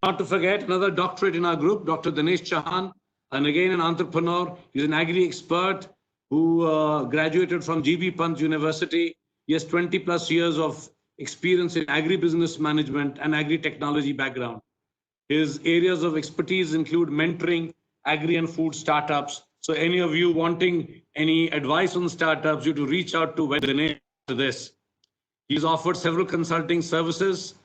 Not to forget another doctorate in our group, Dr. Dinesh Chauhan, and again an entrepreneur. He's an agri expert who graduated from GB Pant University. He has 20 plus years of experience in agribusiness management and agri-technology background. His areas of expertise include mentoring agri and food startups. So any of you wanting any advice on startups, you to reach out to Dinesh to this. He's offered several consulting services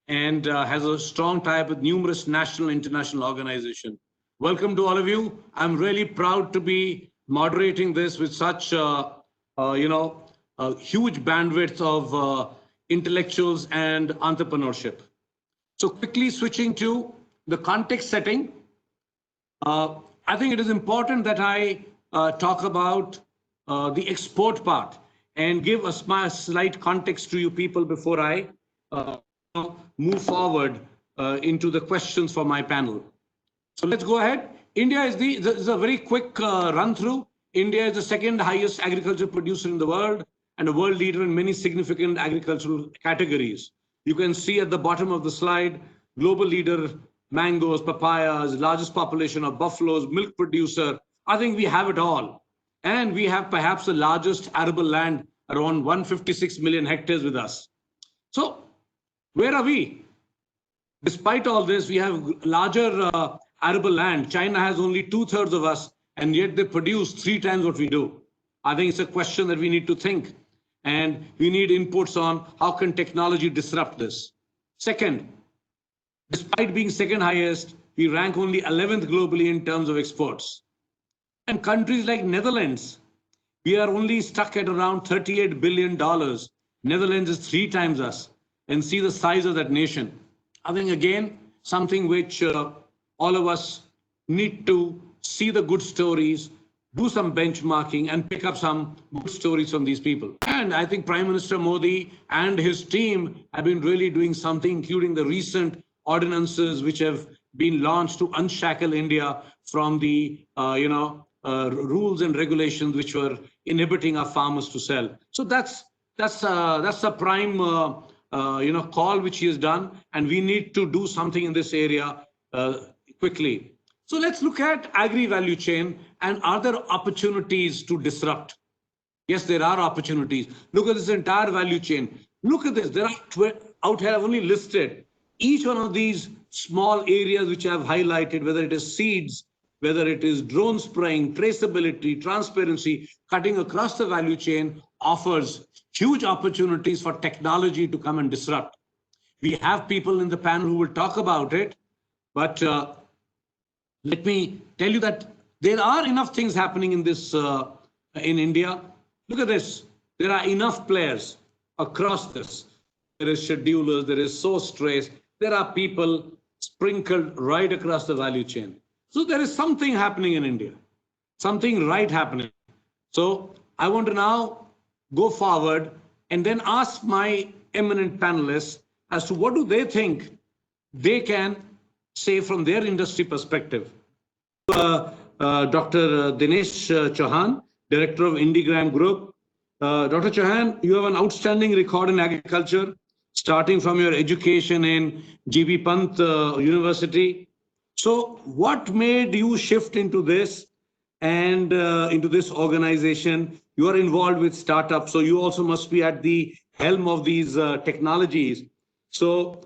and has a strong tie-up with numerous national and international organizations. Welcome to all of you. I'm really proud to be moderating this with such, huge bandwidth of intellectuals and entrepreneurship. So quickly switching to the context setting, I think it is important that I talk about the export part and give a slight context to you people before I move forward into the questions for my panel. So let's go ahead. India is this is a very quick run through. India is the second highest agriculture producer in the world and a world leader in many significant agricultural categories. You can see at the bottom of the slide, global leader, mangoes, papayas, largest population of buffaloes, milk producer. I think we have it all. And we have perhaps the largest arable land, around 156 million hectares with us. So where are we? Despite all this, we have larger arable land. China has only 2/3 of us, and yet they produce 3 times what we do. I think it's a question that we need to think. And we need inputs on how can technology disrupt this. Second, despite being second highest, we rank only 11th globally in terms of exports. And countries like Netherlands, we are only stuck at around $38 billion. Netherlands is 3 times us. And see the size of that nation. I think, again, something which all of us need to see the good stories, do some benchmarking, and pick up some good stories from these people. And I think Prime Minister Modi and his team have been really doing something, including the recent ordinances which have been launched to unshackle India from the rules and regulations which were inhibiting our farmers to sell. So that's a prime call which he has done, and we need to do something in this area quickly. So let's look at agri value chain and are there opportunities to disrupt? Yes, there are opportunities. Look at this entire value chain. Look at this. There are out here I've only listed each one of these small areas which I've highlighted, whether it is seeds, whether it is drone spraying, traceability, transparency, cutting across the value chain offers huge opportunities for technology to come and disrupt. We have people in the panel who will talk about it, but let me tell you that there are enough things happening in this in India. Look at this. There are enough players across this. There is schedulers, there is SourceTrace, there are people sprinkled right across the value chain. So there is something happening in India, something right happening. So I want to now go forward and then ask my eminent panelists as to what do they think they can say from their industry perspective. Dr. Dinesh Chauhan, Director of Indigram Group. Dr. Chauhan, you have an outstanding record in agriculture, starting from your education in GB Pant University. So what made you shift into this and into this organization? You are involved with startups, so you also must be at the helm of these technologies. So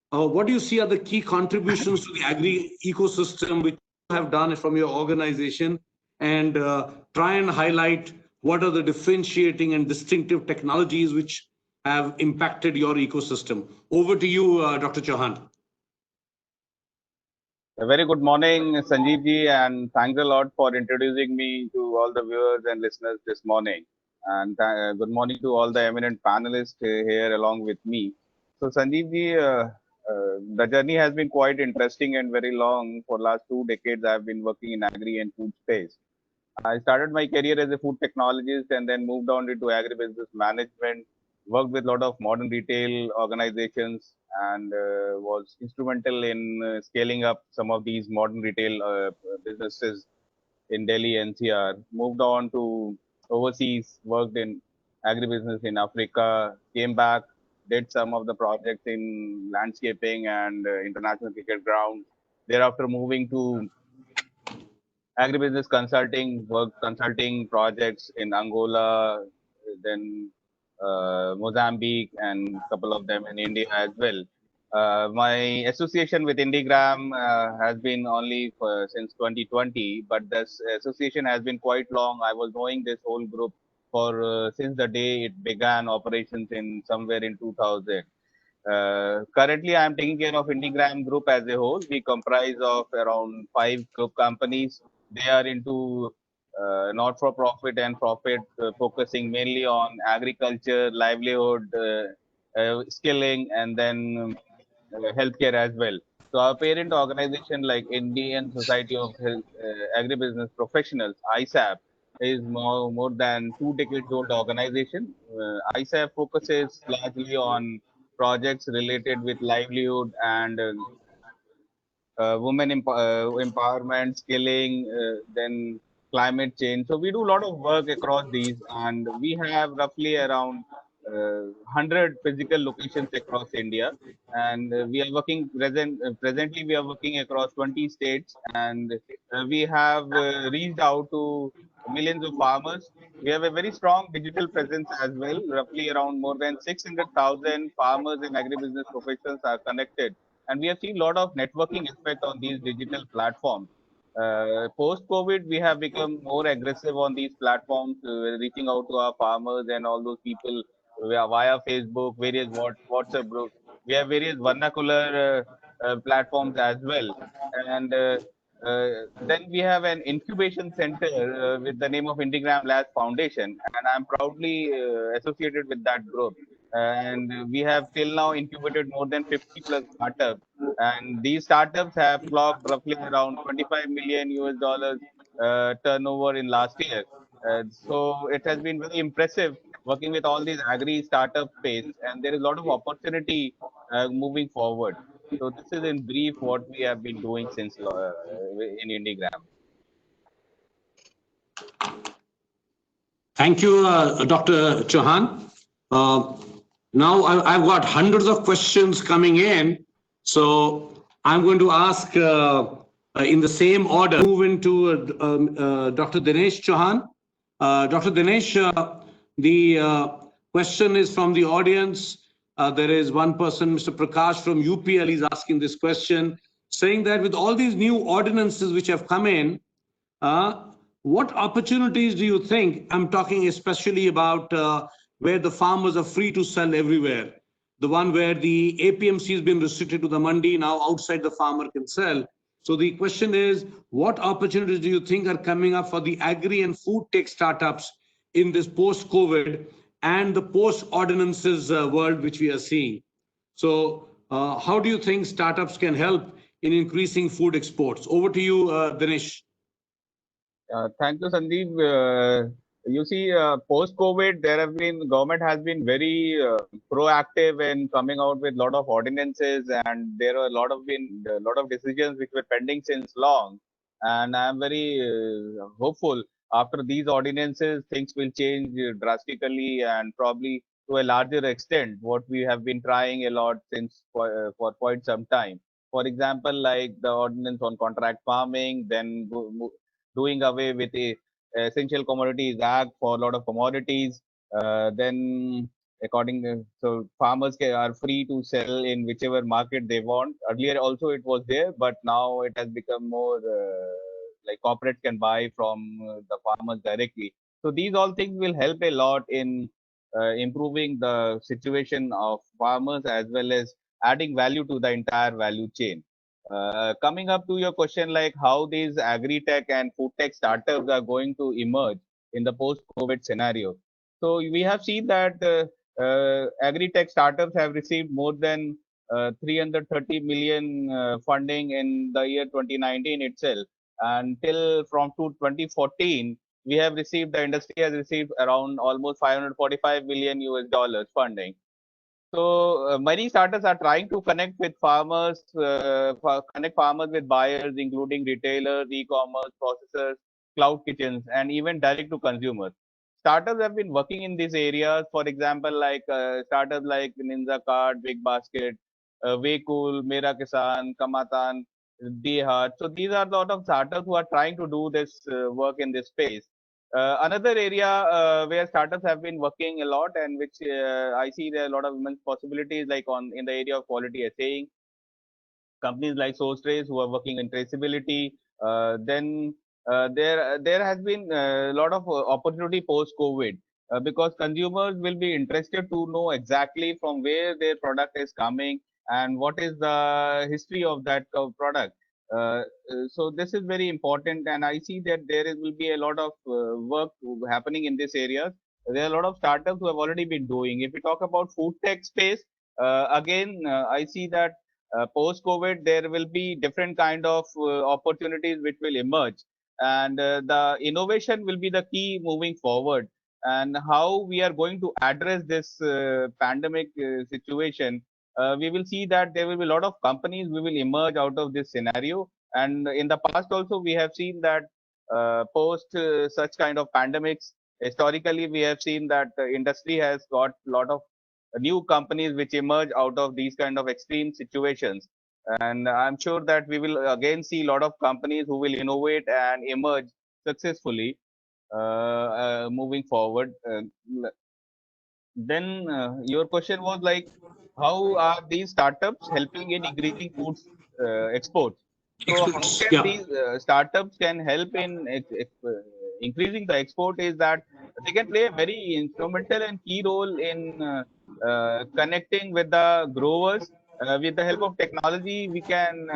what do you see are the key contributions to the agri ecosystem which you have done from your organization, and try and highlight what are the differentiating and distinctive technologies which have impacted your ecosystem? Over to you, Dr. Chauhan. A very good morning, Sanjeev ji, and thanks a lot for introducing me to all the viewers and listeners this morning. And good morning to all the eminent panelists here along with me. So, Sanjeev ji, the journey has been quite interesting and very long. For last 2 decades, I have been working in agri and food space. I started my career as a food technologist and then moved on into agribusiness management, worked with a lot of modern retail organizations, and was instrumental in scaling up some of these modern retail businesses in Delhi NCR. Moved on to overseas, worked in agribusiness in Africa, came back did some of the projects in landscaping and international cricket grounds. Thereafter, moving to agribusiness consulting, work consulting projects in Angola, then Mozambique, and a couple of them in India as well. My association with Indigram has been only since 2020, but this association has been quite long. I was knowing this whole group for since the day it began operations in somewhere in 2000. Currently, I am taking care of Indigram Group as a whole. We comprise of around 5 group companies. They are into not-for-profit and profit, focusing mainly on agriculture, livelihood, skilling, and then healthcare as well. So our parent organization, like Indian Society of Agribusiness Professionals, ISAP, is more than 2 decades old organization. ISAP focuses largely on projects related with livelihood and women empowerment, skilling, then climate change. So we do a lot of work across these, and we have roughly around 100 physical locations across India. And we are working presently. We are working across 20 states, and we have reached out to millions of farmers. We have a very strong digital presence as well. Roughly around more than 600,000 farmers and agribusiness professionals are connected, and we have seen a lot of networking effect on these digital platforms. Post COVID, we have become more aggressive on these platforms, reaching out to our farmers and all those people via Facebook, various WhatsApp groups. We have various vernacular platforms as well, and then we have an incubation center with the name of Indigram Labs Foundation, and I'm proudly associated with that group. And we have till now incubated more than 50 plus startups, and these startups have clocked roughly around 25 million US dollars turnover in last year. So it has been very impressive working with all these agri startup space, and there is a lot of opportunity moving forward. So this is in brief what we have been doing since in Indigram. Thank you, Dr. Chauhan. Now I've got hundreds of questions coming in, so I'm going to ask in the same order. Move into Dr. Dinesh Chauhan. Dr. Dinesh, the question is from the audience. There is one person, Mr. Prakash from UPL, is asking this question, saying that with all these new ordinances which have come in, what opportunities do you think? I'm talking especially about where the farmers are free to sell everywhere. The one where the APMC has been restricted to the mandi, now outside the farmer can sell. So the question is, what opportunities do you think are coming up for the agri and food tech startups in this post-COVID and the post-ordinances world which we are seeing? So how do you think startups can help in increasing food exports? Over to you, Dinesh. Thank you, Sanjeev. You see, post-COVID, government has been very proactive in coming out with a lot of ordinances, and there are a lot of decisions which were pending since long. And I am very hopeful after these ordinances, things will change drastically and probably to a larger extent. What we have been trying a lot since for quite some time. For example, like the ordinance on contract farming, then doing away with the essential commodities act for a lot of commodities. Then so farmers are free to sell in whichever market they want. Earlier also it was there, but now it has become more like corporates can buy from the farmers directly. So these all things will help a lot in improving the situation of farmers as well as adding value to the entire value chain. Coming up to your question, like how these agri-tech and food tech startups are going to emerge in the post-COVID scenario. So we have seen that agri-tech startups have received more than 330 million funding in the year 2019 itself. Until from 2014, the industry has received around almost 545 million US dollars funding. So many startups are trying to connect with farmers, connect farmers with buyers, including retailers, e-commerce, processors, cloud kitchens, and even direct to consumers. startups have been working in these areas. For example, like startups like Ninja Cart, Big Basket, Waycool, Mera Kisan, Kamatan, Dehat. So these are the lot of startups who are trying to do this work in this space. Another area where startups have been working a lot, and which I see there are a lot of immense possibilities, like in the area of quality assaying, companies like SourceTrace who are working in traceability. There has been a lot of opportunity post COVID, because consumers will be interested to know exactly from where their product is coming and what is the history of that product. So this is very important, and I see that will be a lot of work happening in this area. There are a lot of startups who have already been doing. If we talk about food tech space, again, I see that post COVID, there will be different kind of opportunities which will emerge, and the innovation will be the key moving forward. And how we are going to address this pandemic situation, we will see that there will be a lot of companies who will emerge out of this scenario. And in the past also, we have seen that post such kind of pandemics, historically, we have seen that the industry has got a lot of new companies which emerge out of these kind of extreme situations. And I'm sure that we will again see a lot of companies who will innovate and emerge successfully moving forward. Then your question was like, how are these startups helping in increasing foods exports? So how Experts. can Yeah. these startups can help in increasing the export is that they can play a very instrumental and key role in connecting with the growers. With the help of technology, we can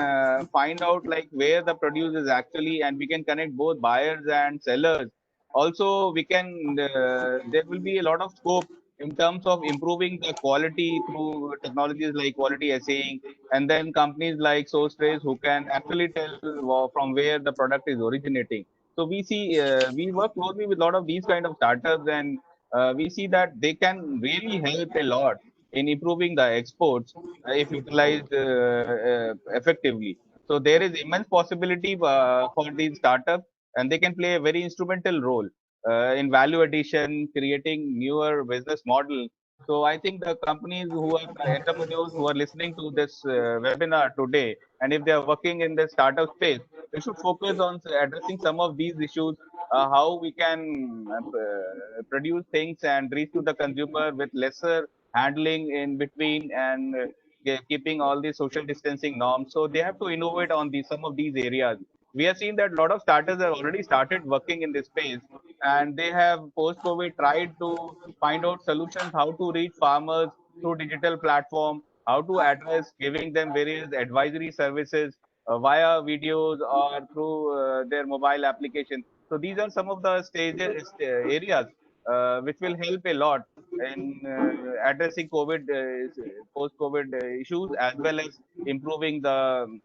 find out like where the produce is actually, and we can connect both buyers and sellers. Also, we can there will be a lot of scope in terms of improving the quality through technologies like quality assaying, and then companies like SourceTrace who can actually tell from where the product is originating. So we see we work closely with a lot of these kind of startups, and we see that they can really help a lot in improving the exports if utilized effectively. So there is immense possibility for these startups, and they can play a very instrumental role in value addition, creating newer business model. So I think the companies who are entrepreneurs who are listening to this webinar today, and if they are working in the startup space, they should focus on addressing some of these issues, how we can produce things and reach to the consumer with lesser handling in between, and keeping all the social distancing norms. So they have to innovate on these some of these areas. We have seen that a lot of startups have already started working in this space, and they have post COVID tried to find out solutions how to reach farmers through digital platform, how to address giving them various advisory services via videos or through their mobile application. So these are some of the stages areas which will help a lot in addressing COVID post COVID issues, as well as improving the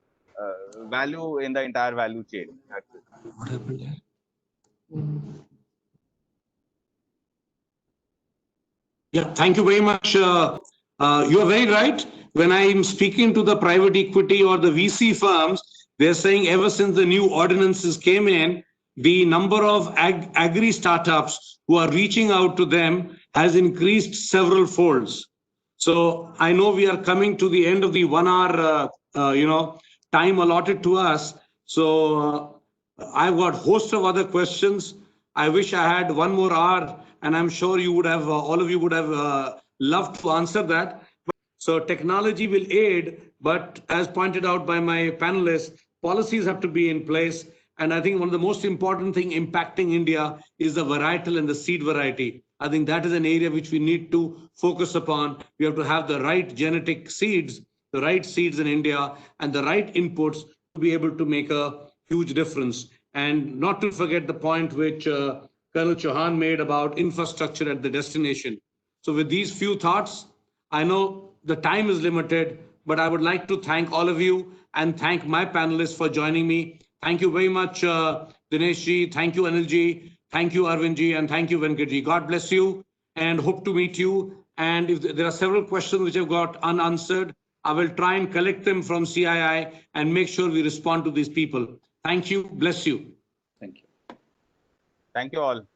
value in the entire value chain. That's it. What happened there? Yeah, thank you very much. You are very right. When I'm speaking to the private equity or the VC firms, they're saying ever since the new ordinances came in, the number of agri startups who are reaching out to them has increased several folds. So I know we are coming to the end of the 1 hour, time allotted to us. So I've got a host of other questions. I wish I had 1 more hour, and I'm sure you would have, all of you would have loved to answer that. So technology will aid, but as pointed out by my panelists, policies have to be in place. And I think one of the most important thing impacting India is the varietal and the seed variety. I think that is an area which we need to focus upon. We have to have the right genetic seeds, the right seeds in India, and the right inputs to be able to make a huge difference. And not to forget the point which Colonel Chauhan made about infrastructure at the destination. So with these few thoughts, I know the time is limited, but I would like to thank all of you and thank my panelists for joining me. Thank you very much, Dinesh ji. Thank you, Anil ji. Thank you, Arvind ji. And thank you, Venkat ji. God bless you and hope to meet you. And if there are several questions which have got unanswered, I will try and collect them from CII and make sure we respond to these people. Thank you. Bless you. Thank you all.